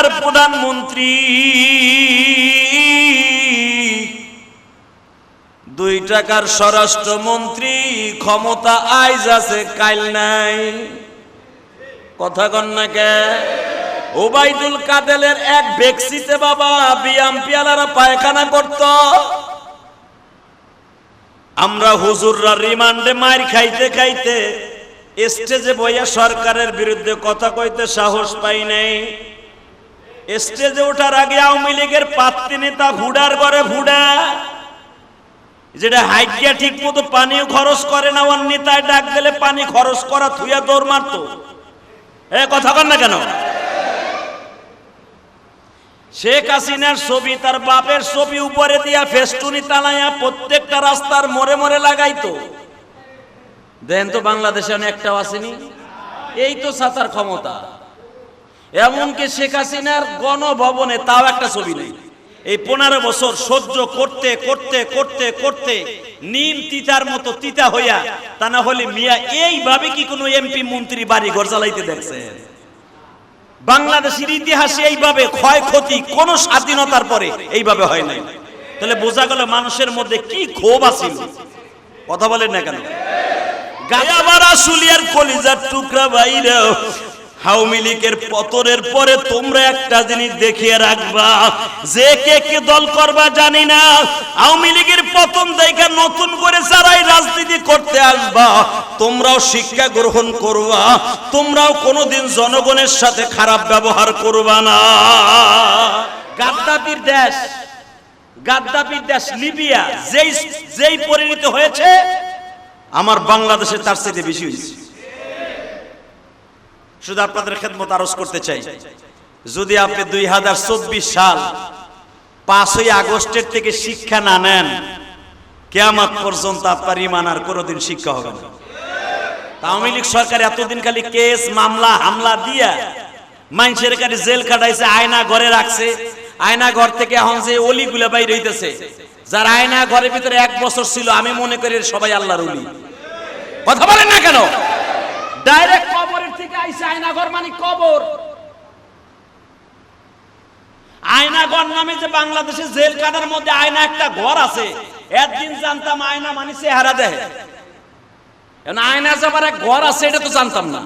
টাকার প্রধানমন্ত্রী, 2 টাকার স্বরাষ্ট্রমন্ত্রী, ক্ষমতা আইজ আছে কাইল নাই। কথা কন না কে? ওবাইদুল কাদেরের এক বেক্সিতে বাবা বিএমপিওয়ালারা পায়খানা করত, আমরা হুজুররা রিমান্ডে মার খাইতে খাইতে স্টেজে বইয়া সরকারের বিরুদ্ধে কথা কইতে সাহস পাই নাই। স্টেজে ওঠার আগে আওয়ামী লীগের পাত্রী নেতা ভুডার ঘরে ভুডা, যেটা হাইকিয়া ঠিক মতো পানিও খরচ করে না, ওর নেতায় ডাক দিলে পানি খরচ করা থুইয়া দৌড় মারতো। কথা কন না কেন? শেখ হাসিনার ছবি, তার বাপের ছবি উপরে দিয়া ফেস্টুনি তালাইয়া প্রত্যেকটা রাস্তার মোড়ে মোড়ে লাগাইতো। দেন তো বাংলাদেশে একটাও আসেনি। এই তো ছাতার ক্ষমতা। এমনকি শেখ হাসিনার গণভবনে তাও একটা ছবি নেই। এই 15 বছর সহ্য করতে করতে করতে করতে নিম তিতার মতো তিতা হইয়া, তা না হলে মিয়া এইভাবে কি কোনো এমপি মন্ত্রী বাড়ি ঘর জ্বালাইতে দেখছেন? বাংলাদেশের ইতিহাসে এইভাবে ক্ষয়ক্ষতি কোন স্বাধীনতার পরে এইভাবে হয় নাই। তাহলে বোঝা গেল মানুষের মধ্যে কি ক্ষোভ আছিল। কথা বলেন না কেন? গায়াবারা সুলিয়ার কলিজার টুকরা ভাইরা, আওয়ামী লীগের পতনের পরে তোমরা একটা জিনিস দেখিয়ে রাখবা, যে কে কে দল করবা জানি না, আওয়ামী লীগের পতন দেখে নতুন করে যারাই রাজনীতি করতে আসবা, তোমরাও শিক্ষা গ্রহণ করবা, তোমরাও কোনোদিন জনগণের সাথে খারাপ ব্যবহার করবা না। গাদ্দাফির দেশ লিবিয়া যেই পরিণত হয়েছে, আমার বাংলাদেশে তার চাইতে বেশি হয়েছে। শুধু আপনাদের খেদমত আরজ করতে চাই, যদি আপনি 2024 সাল 5ই আগস্টের থেকে শিক্ষা না নেন, কিয়ামত পর্যন্ত আপনার ঈমান আর কোনোদিন শিক্ষা হবে না। আওয়ামী লীগ সরকার এতদিন খালি কেস মামলা হামলা দিয়া মানুষের কাছে জেল কাটাইছে, আয়না ঘরে রাখছে। আয়না ঘর থেকে এখন যে অলিগুলা বাইরে হইতেছে, যার আয়না ঘরের ভিতরে 1 বছর ছিল, আমি মনে করি সবাই আল্লাহর ওলি। কথা বলেন না কেন? ডাইরেক্ট কবরের থেকে আইছে আয়নাঘর, মানে কবর। আয়নাঘর নামে যে বাংলাদেশে জেল কাটার মধ্যে আয়না একটা ঘর আছে, একদিন জানতাম আয়না মানে চেহারা দেখে, আয়না যে আবার এক ঘর আছে এটা তো জানতাম না।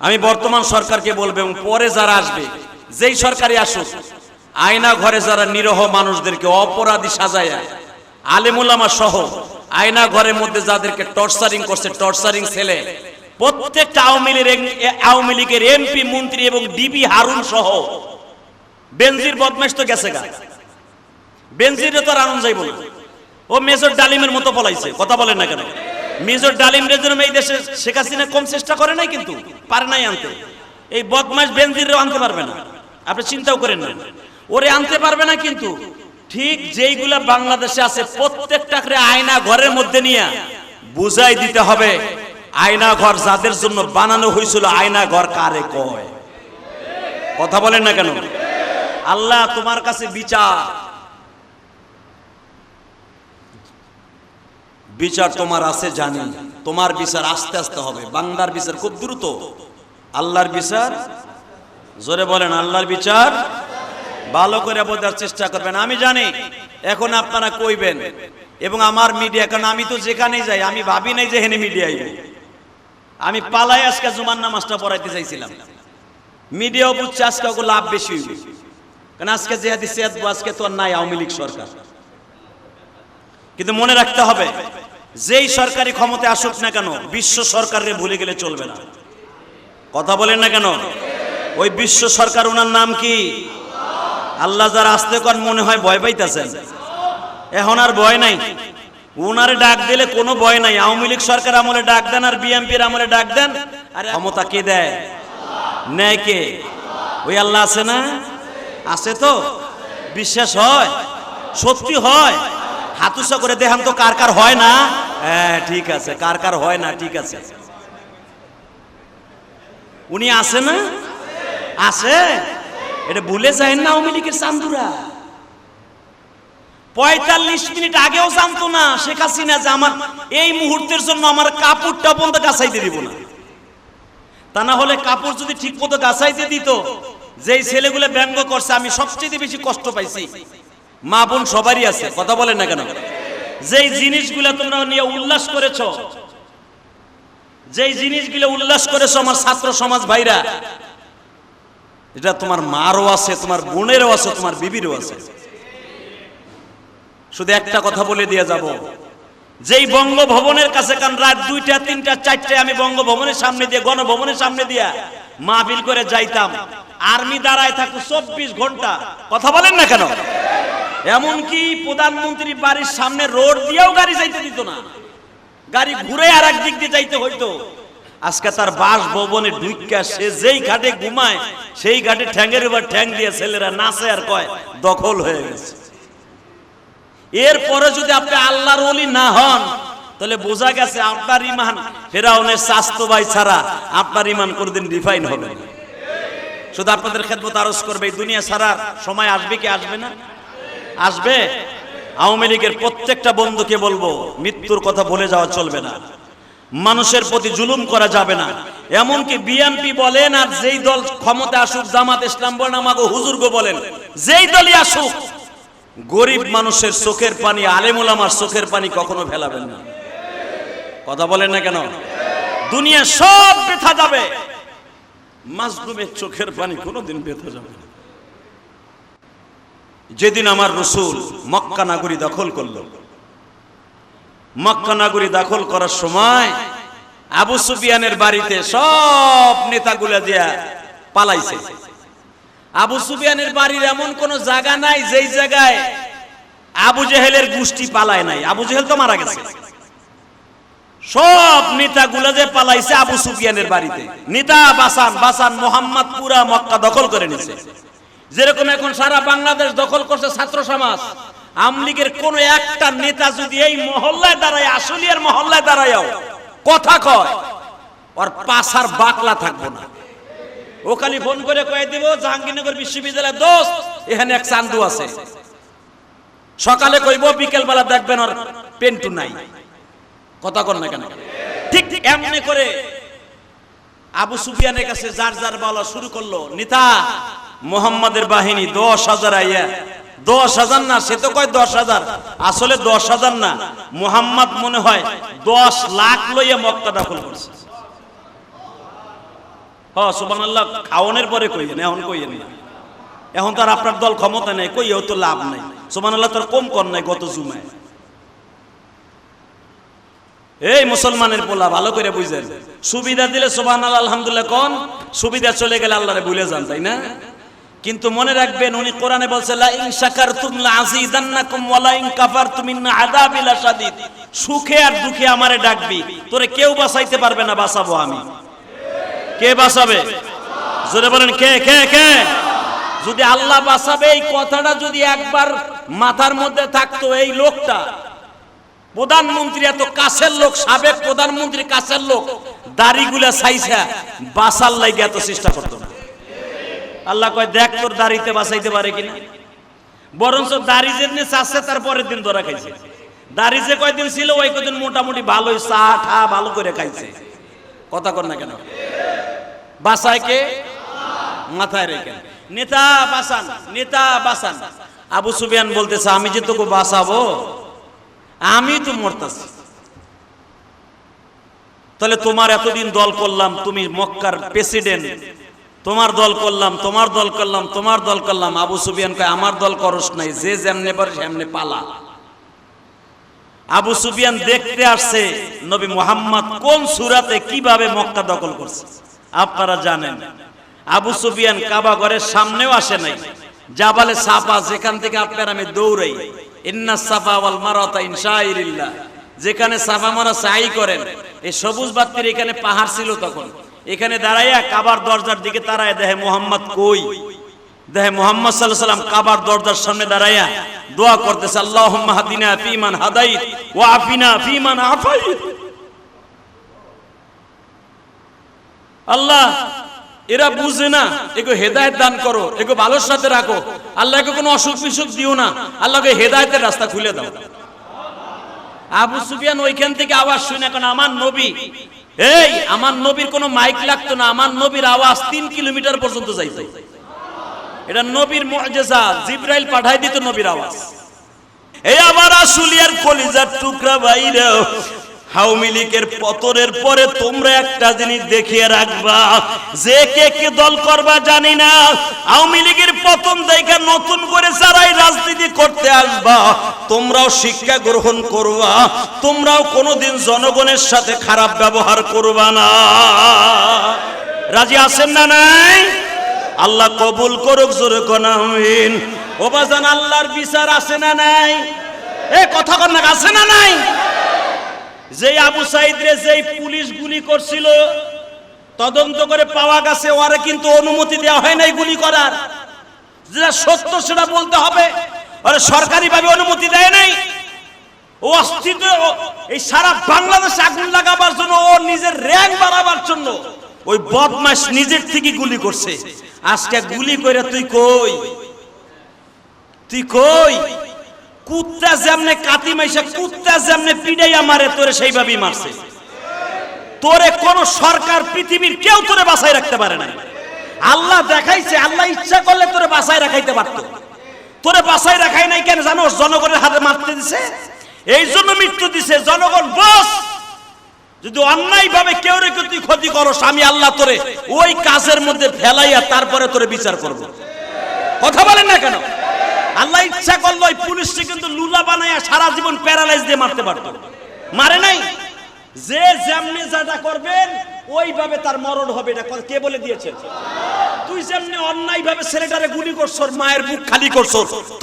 আমি বর্তমান সরকারকে বলবো এবং পরে যারা আসবে, যেই সরকারি আসুক, আয়না ঘরে যারা নিরহ মানুষদেরকে অপরাধী সাজায়া, আলেম ওলামা সহ আয়না ঘরের মধ্যে যাদেরকে টর্চারিং করছে, টর্চারিং ছেলে, প্রত্যেকটা আওয়ামী লীগের এমপি মন্ত্রী এবং ডিবি হারুন সহ। বেনজির বদমাশ তো গেছে গা, বেনজির তো আর আনন্দ যাইব না, ও মেজর ডালিমের মতো পলাইছে। কথা বলেন না কেন? মেজর ডালিম রেজর এই দেশে শেখ হাসিনা কম চেষ্টা করে নাই, কিন্তু পারে নাই আনতে। এই বদমাশ বেনজিরও আনতে পারবে না, আপনি চিন্তাও করেন না, ওরে আনতে পারবে না। কিন্তু ঠিক যেইগুলা বাংলাদেশে আছে প্রত্যেকটাকে আয়না ঘরের মধ্যে নিয়ে বুঝাই দিতে হবে, আয়না ঘর যাদের জন্য বানানো হয়েছিল, আয়না ঘর কারে কয়। কথা বলেন না কেন? আল্লাহ তোমার কাছে বিচার তোমার আছে জানি, তোমার বিচার আস্তে আস্তে হবে। বান্দার বিচার খুব দ্রুত, আল্লাহর বিচার, জোরে বলেন, আল্লাহর বিচার ভালো করে বোঝার চেষ্টা করবেন। আমি জানি এখন আপনারা কইবেন, এবং আমার মিডিয়া, কারণ আমি তো যেখানেই যাই আমি ভাবি নাই যে হেনে মিডিয়া আইবে। আমি পালাই আজকে জুমার নামাজটা পড়াইতে চাইছিলাম, মিডিয়াও বুঝছে আজকে ওগুলো লাভ বেশি হইবে, কারণ আজকে যে হাদিসে আজকে তো আর নাই আওয়ামী লীগ সরকার। কিন্তু মনে রাখতে হবে, যেই সরকারি ক্ষমতায় আসুক না কেন, বিশ্ব সরকারে ভুলে গেলে চলবে না। কথা বলেন না কেন? ওই বিশ্ব সরকার, ওনার নাম কি? আল্লাহ। যারা আসতে কন মনে হয় ভয় পাইতেছেন, এখন আর ভয় নাই। উনারে ডাক দিলে কোনো ভয় নাই। আওয়ামী লীগ সরকার আমলে ডাক দেন আর বিএনপির আমলে ডাক দেন, আর ক্ষমতা কে দেয়? নেয় কে? ওই আল্লাহ আছে না? আছে তো? বিশ্বাস হয়? সত্যি হয়? হাতুসা করে দেখান তো কার কার হয় না। হ্যাঁ ঠিক আছে, কার কার হয় না, ঠিক আছে। উনি আছে না? আছে। এটা ভুলে যায় না আওয়ামী লীগের চান্দুরা। 45 মিনিট আগেও জানতো না শেখ হাসিনা যে আমার এই মুহূর্তের জন্য আমার কাপড়টা বন্ধ কাছাইতে দিব না। তা না হলে কাপড় যদি ঠিক মতো গাছাইতে দিত, যেই ছেলেগুলো ব্যঙ্গ করছে আমি সবচেয়ে বেশি কষ্ট পাইছি, মা বোন সবারই আছে, কথা বলেন না কেন? যেই জিনিসগুলো তোমরা নিয়ে উল্লাস করেছো, যেই জিনিসগুলো উল্লাস করেছো আমার ছাত্র সমাজ ভাইরা, এটা তোমার মারও আছে, তোমার বোনেরও আছে, তোমার বিবিরও আছে। শুধু একটা কথা বলে দিয়ে যাব, যেই বঙ্গভবনের কাছে কান রাত 2টা 3টা 4টায় আমি বঙ্গভবনের সামনে দিয়ে, গণভবনের সামনে দিয়া মাহফিল করে যাইতাম, আর্মি দাঁড়ায় থাকতো 24 ঘন্টা, কথা বলেন না কেন? এমনকি প্রধানমন্ত্রী বাড়ির সামনে রোড দিয়েও গাড়ি যাইতে দিত না, গাড়ি ঘুরে আর এক দিক দিয়ে যাইতে হইতো। আজকে তার বাসভবনে ঢুইকা সে যেই ঘাটে ঘুমায়, সেই ঘাটে ঠ্যাঙ্গের উপর ঠ্যাং দিয়ে ছেলেরা নাচে আর কয় দখল হয়ে গেছে। এরপরে যদি আপনি আল্লাহর ওলি না হন, তাহলে বোঝা গেছে আপনার ইমান ফেরাউনের স্বাস্থ্য ভাই ছাড়া আপনার ইমান কোনদিন রিফাইন হবে না। শুধু আপনাদের খেদমত আরজ করবে, এই দুনিয়া ছাড়ার সময় আসবে কি আসবে না? আসবে। আওয়ামী লীগের প্রত্যেকটা বন্ধুকে বলবো, মৃত্যুর কথা বলে যাওয়া চলবে না, মানুষের প্রতি জুলুম করা যাবে না। এমনকি বিএনপি বলেন আর যেই দল ক্ষমতা আসুক, জামাত ইসলাম বলেন, আমাকে হুজুরগো বলেন, যেই দলই আসুক, গরিব মানুষের চোখের পানি, আলেম ওলামার চোখের পানি কখনো ফেলাবেন না, কথা বলেন না কেন? দুনিয়া সব বেথা যাবে, মাজলুমের চোখের পানি কোনোদিন বেথা যাবে না। যেদিন আমার রাসূল মক্কা নগরী দখল করলো, মক্কা নগরী দখল করার সময় আবু সুফিয়ানের বাড়িতে সব নেতাগুলা দিয়া পালাইছে। আবু সুফিয়ানের বাড়ির এমন কোন জায়গা নাই যেই জায়গায় আবু জেহেলের গোষ্ঠী পালায় নাই। আবু জেহেল তো মারা গেছে, সব নেতাগুলা যে পালাইছে আবু সুফিয়ানের বাড়িতে। নেতা বাসান মোহাম্মদ পুরা মক্কা দখল করে নিছে। যেরকম এখন সারা বাংলাদেশ দখল করছে ছাত্র সমাজ, আওয়ামী লীগের কোন একটা নেতা যদি এই মহল্লায় দাঁড়ায়, আসলিয়ার মহল্লায় দাঁড়ায়ও কথা কয়, ওর পাছার বাকলা থাকবো না। ও খালি ফোন করে কয়ে দিব, জাহাঙ্গীরনগর বিশ্ববিদ্যালয়ের দোস্ত এখানে এক চান্দু আছে, সকালে কইব, বিকেল বেলা দেখবেন ওর পেন্টু নাই, কথা কর না কেন? ঠিক এমনি করে আবু সুফিয়ানের কাছে যার যার বলা শুরু করলো, নেতা মুহাম্মাদের বাহিনী 10,000 আইয়া, 10,000 না, সে তো কয় 10,000, আসলে 10,000 না, মুহাম্মদ মনে হয় 10 লাখ লইয়া মক্কা দখল করছে। হ্যাঁ সুবহানাল্লাহ, খাওয়ানোর পরে কইয়েন, এখন কইয়েন না, এখন তো আর আপনার দল ক্ষমতা নেই, কইও তো লাভ নাই। সুবহানাল্লাহ তোর কম কর নাই গত জুমায়। এই মুসলমানের পোলা ভালো করে বুঝেন, সুবিধা দিলে সুবহানাল্লাহ আলহামদুলিল্লাহ কোন, সুবিধা চলে গেলে আল্লাহরে ভুলে যান, তাই না? কিন্তু মনে রাখবেন, উনি কোরআনে বলছে লা ইন শাকারতুম লা আযীদান্নাকুম ওয়া লা ইন কাফারতুম ইন্না আযাবি লাশাদীদ। সুখে আর দুঃখে আমারে ডাকবি, তোরে কেউ বাঁচাইতে পারবে না, বাঁচাবো আমি। কে বাঁচাবে? জোরে বলেন, কে কে কে? যদি আল্লাহ বাঁচাবে, এই কথাটা যদি একবার মাথার মধ্যে থাকতো, এই লোকটা প্রধানমন্ত্রী, এত কাছের লোক, সাবেক প্রধানমন্ত্রী কাছের লোক, দাড়িগুলা ছাইছা বাঁচার লাগে এত চেষ্টা করতো না। আল্লাহ কয় দেখ তোর দাড়িতে বাঁচাইতে পারে কিনা। বরঞ্চ দাড়ি যেদিন চাচ্ছে তার পরের দিন ধরা খাইছে। দাড়ি যে কয়দিন ছিল ওই কদিন মোটামুটি ভালোই চা ঠা ভালো করে খাইছে, কথা কর না কেন? বাঁচায় কে? মাথায় রেখে নেতা বাঁচান, নেতা বাঁচান। আবু সুফিয়ান বলতেছে, আমি যে তোকে বাঁচাবো, আমি তো মরতাছি, তাহলে তোমার এতদিন দল করলাম, তুমি মক্কার প্রেসিডেন্ট, তোমার দল করলাম, তোমার দল করলাম, তোমার দল করলাম। আবু সুফিয়ান কয় আমার দল করস নাই, যে যেমনে পারে সেমনে পালা। আবু সুফিয়ান দেখতে আসছে নবী মুহাম্মদ কোন সূরাতে কিভাবে মক্কা দখল করছে। আপনারা জানেন আবু সুফিয়ান কাবা ঘরের সামনেও আসে নাই, জাবালে সাফা যেখান থেকে আপনার আমি দৌড়াই, ইন্না সাফা ওয়াল মারওয়াতা ইন শাইরিল্লাহ, যেখানে সাফা মারা সাই করেন, এই সবুজ বাতির এখানে পাহাড় ছিল তখন, এখানে দাঁড়াইয়া কাবার দরজার দিকে তারায় দেখে মুহাম্মদ কই, দেখে মুহাম্মদ সাল্লাল্লাহু আলাইহি ওয়াসাল্লাম কাবার দরজার সামনে দাঁড়াইয়া দোয়া করতেছে, আল্লাহুম্মা হাদিনা ফীমান হাদাইত ওয়া আফিনা ফীমান আফাইত। আল্লাহ এরা বুঝে না, এগো হেদায়েত দান করো, এগো ভালোর সাথে রাখো, আল্লাহকে কোনো অসুখ বিসুখ দিও না, আল্লাহকে হেদায়েতের রাস্তা খুলে দাও। আবু সুফিয়ান ওইখান থেকে আওয়াজ শুনে, এখন আমার নবী এই আমার নবীর কোনো মাইক লাগতো না, আমার নবীর আওয়াজ 3 কিলোমিটার পর্যন্ত যাইতো। এটা নবীর মুআজিজা, জিবরাইল পাঠাই দিত নবীর আওয়াজ। এই আবার আসুলিয়ার কলিজার টুকরা ভাইরা, আওয়ামী লীগের পতনের পরে তোমরা একটা জিনিস দেখিয়ে রাখবা, যে কে কে দল করবা জানি না, আওয়ামী লীগের পতন দেখে নতুন করে যারাই রাজনীতি করতে আসবা, তোমরাও শিক্ষা গ্রহণ করবা, তোমরাও কোনোদিন জনগণের সাথে খারাপ ব্যবহার করবা না। রাজি আছেন না নাই? আল্লাহ কবুল করুক, জোরে কোন আমিন। ও বাজান, আল্লাহর বিচার আছে না নাই? এ কথা কন না, আছে না নাই? যেই আবু সাইদ রে যেই পুলিশ গুলি করছিল, তদন্ত করে পাওয়া গেছে ওরে কিন্তু অনুমতি দেওয়া হয় নাই গুলি করার। যেটা সত্য সেটা বলতে হবে, ওরে সরকারিভাবে অনুমতি দেয় নাই। ও অস্তিত্ব এই সারা বাংলাদেশে আগুন লাগাবার জন্য, ও নিজের র্যাঙ্ক বাড়াবার জন্য ওই বদমাশ নিজের থেকে গুলি করছে। আজকে গুলি করে তুই কই? তুই কই? কুত্তা যেমনে কাতি মাইসা, কুত্তা যেমনে পিড়াইয়া মারে, তোরে সেইভাবেই মারছে। তোরে কোন সরকার পৃথিবীর কেউ তোরে বাঁচাই রাখতে পারে না। আল্লাহ দেখাইছে, আল্লাহ ইচ্ছা করলে তোরে বাঁচাই রাখাইতে পারত। তোরে বাঁচাই রাখাই নাই কেন জানো? জনগণের হাতে মারতে দিছে, এই জন্য মৃত্যু দিছে। জনগণ বস, যদি অন্যায় ভাবে কেউ রেখে তুই ক্ষতি করস, আমি আল্লাহ তোরে ওই কাজের মধ্যে ফেলাইয়া তারপরে তোরে বিচার করব। কথা বলেন না কেন? আল্লাহ ইচ্ছা করলো ওই পুলিশকে কিন্তু লুলা বানাইয়া সারা জীবন প্যারালাইজ দিয়ে মারতে পারত, মারে নাই। যে যেমনি যেটা করবেন ওইভাবে তার মরণ হবে। এটা কে বলে দিয়েছে? তুই যেমনি অন্যায় ভাবে ছেলেটারে গুলি করছ, মায়ের বুক খালি করছ,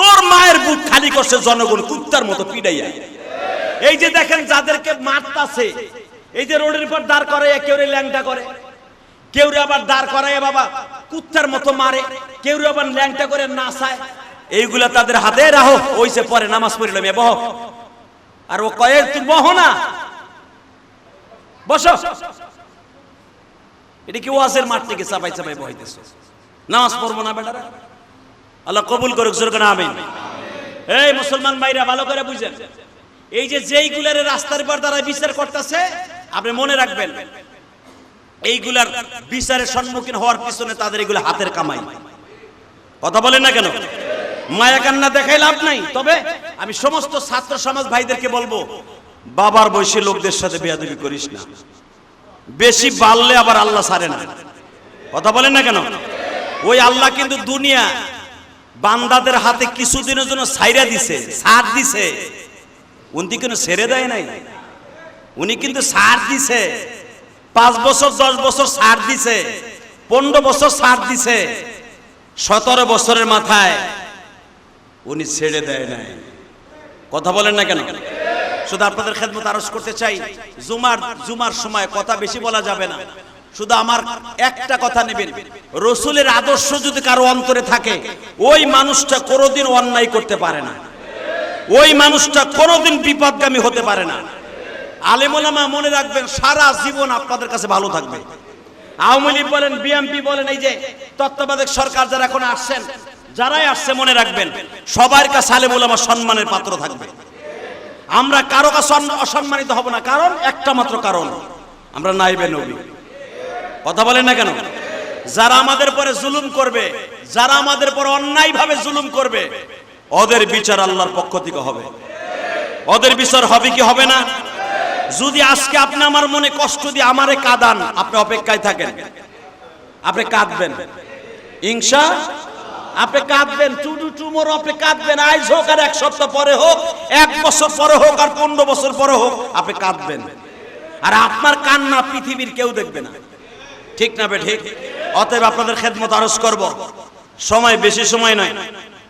তোর মায়ের বুক খালি করছে জনগণ কুত্তার মতো পিড়াইয়া। এই যে দেখেন যাদেরকে মারতাছে, এই যে রোডের উপর দাঁড় করাইয়া কেউ ল্যাংটা করে, কেউ আবার দাঁড় করাইয়া বাবা কুত্তার মতো মারে, কেউ আবার ল্যাংটা করে নাচায়। এইগুলা তাদের হাতে রাখো, ওইসে পরে নামাজ পড়িলাম বহ। আর ও কয়ে তুই বহ না, বসো। এটা কি ওয়াজের মাঠ থেকে চাপাই চাপাই বহাইতেছ? নামাজ পড়বো না বেটারা? আল্লাহ কবুল করুক, জোরে করে আমিন। এই মুসলমান ভাইরা ভালো করে বুঝেন, এই যে যেইগুলার রাস্তার পর তারা বিচার করতেছে, আপনি মনে রাখবেন এইগুলার বিচারের সম্মুখীন হওয়ার পিছনে তাদের এগুলো হাতের কামাই। কথা বলেন না কেন? মায়া কান্না দেখাই লাভ নাই। তবে আমি সমস্ত ছাত্র সমাজ ভাইদেরকে বলবো, বাবার বয়সী লোকদের সাথে বেয়াদবি করিস না। বেশি বাড়লে আবার আল্লাহ ছাড়ে না। কথা বলেন না কেন? ওই আল্লাহ কিন্তু দুনিয়া বান্দাদের হাতে কিছুদিনের জন্য ছাইরা দিছে, ছাড় দিছে। উনি কিন্তু ছেড়ে দেয় নাই, উনি কিন্তু ছাড় দিছে। 5 বছর 10 বছর ছাড় দিছে, 15 বছর ছাড় দিছে, 17 বছরের মাথায় উনি ছেড়ে দেয় নাই। কথা বলেন না কেন? শুধু আপনাদের খেদমত আরজ করতে চাই, জুমার সময় কথা বেশি বলা যাবে না। শুধু আমার একটা কথা নেবেন, রসুলের আদর্শ যদি কারো অন্তরে থাকে, ওই মানুষটা কোনোদিন অন্যায় করতে পারে না, ওই মানুষটা কোনোদিন বিপদগামী হতে পারে না। আলেম ওলামা মনে রাখবেন, সারা জীবন আপনাদের কাছে ভালো থাকবে। আওয়ামী লীগ বলেন, বিএনপি বলেন, এই যে তত্ত্বাবধায়ক সরকার যারা এখন আসছেন, যারাই আসছে, মনে রাখবেন সবার কাছে আলেম ওলামা সম্মানের পাত্র থাকবে। আমরা কারো কাছে অসম্মানিত হব না, কারণ একটা মাত্র কারণ, আমরা নাইবে নবী। কথা বলেন না কেন? যারা আমাদের পরে জুলুম করবে, যারা আমাদের পরে অন্যায় ভাবে জুলুম করবে, ওদের বিচার আল্লাহর পক্ষ থেকে হবে। ওদের বিচার হবে কি হবে না? যদি আজকে আপনি আমার মনে কষ্ট দিয়ে আমারে কাঁদান, আপনি অপেক্ষায় থাকেন, আপনি কাঁদবেন ইনশা, আপনি কাঁদবেন টুমোর, আপনি কাঁদবেন। আজ হোক আর 1 সপ্তাহ পরে হোক, 1 বছর পরে হোক আর 15 বছর পরে হোক, আপনি কাঁদবেন। আর আপনার কান্না পৃথিবীর কেউ দেখবে না, ঠিক না বে ঠিক? অতএব আপনাদের খেদমত আরজ করব, সময় বেশি সময় নয়।